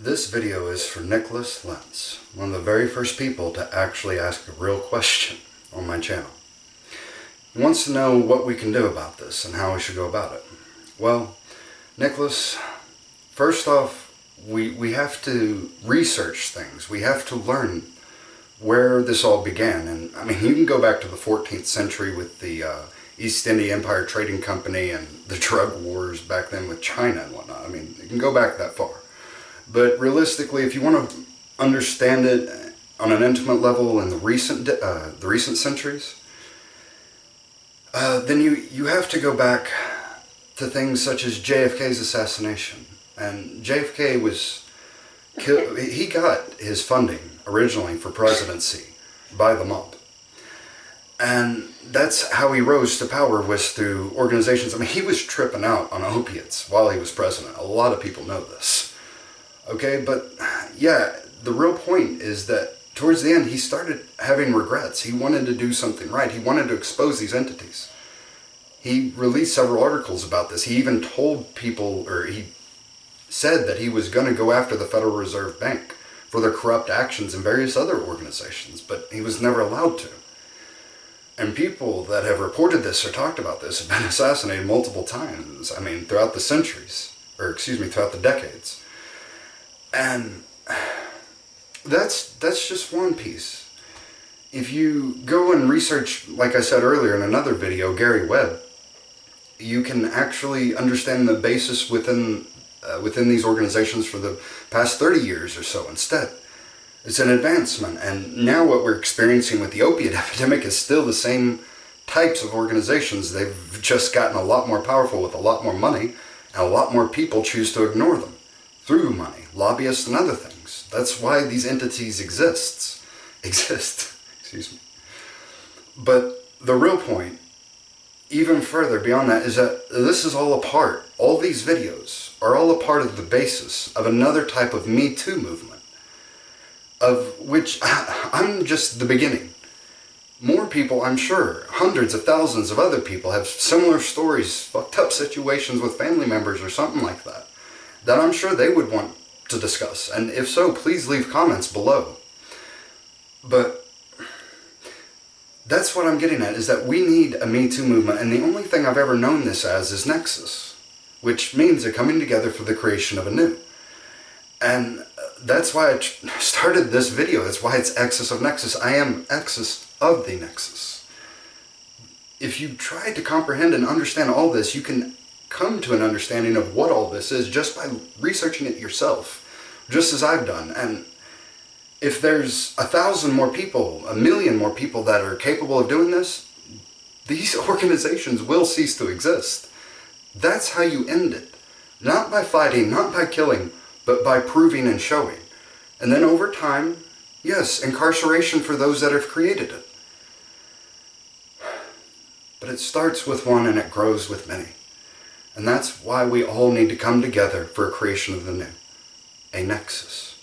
This video is for Nicholas Lentz, one of the very first people to actually ask a real question on my channel. He wants to know what we can do about this and how we should go about it. Well, Nicholas, first off, we have to research things. We have to learn where this all began. And I mean, you can go back to the 14th century with the East India Empire Trading Company and the drug wars back then with China and whatnot. I mean, you can go back that far. But realistically, if you want to understand it on an intimate level in the recent centuries, then you have to go back to things such as JFK's assassination. And JFK was killed. He got his funding originally for presidency by the mob. And that's how he rose to power, was through organizations. I mean, he was tripping out on opiates while he was president. A lot of people know this. Okay, but yeah, the real point is that towards the end, he started having regrets. He wanted to do something right. He wanted to expose these entities. He released several articles about this. He even told people, or he said that he was going to go after the Federal Reserve Bank for their corrupt actions and various other organizations, but he was never allowed to. And people that have reported this or talked about this have been assassinated multiple times, I mean, throughout the centuries, or excuse me, throughout the decades. And that's just one piece. If you go and research, like I said earlier in another video, Gary Webb, you can actually understand the basis within these organizations for the past 30 years or so instead. It's an advancement, and now what we're experiencing with the opiate epidemic is still the same types of organizations. They've just gotten a lot more powerful with a lot more money, and a lot more people choose to ignore them through money, lobbyists and other things. That's why these entities exist, excuse me. But the real point, even further beyond that, is that this is all a part, all these videos are all a part of the basis of another type of Me Too movement, of which I'm just the beginning. More people, I'm sure, hundreds of thousands of other people have similar stories, fucked up situations with family members or something like that, that I'm sure they would want to discuss. And if so, please leave comments below. But that's what I'm getting at, is that we need a Me Too movement, and the only thing I've ever known this as is Nexus, which means a coming together for the creation of a new. And that's why I started this video. That's why it's Exus of Nexus. I am Exus of the Nexus. If you try to comprehend and understand all this, you can come to an understanding of what all this is just by researching it yourself, just as I've done. And if there's 1,000 more people, 1,000,000 more people that are capable of doing this, these organizations will cease to exist. That's how you end it. Not by fighting, not by killing, but by proving and showing. And then over time, yes, incarceration for those that have created it. But it starts with one and it grows with many. And that's why we all need to come together for a creation of the new, a nexus.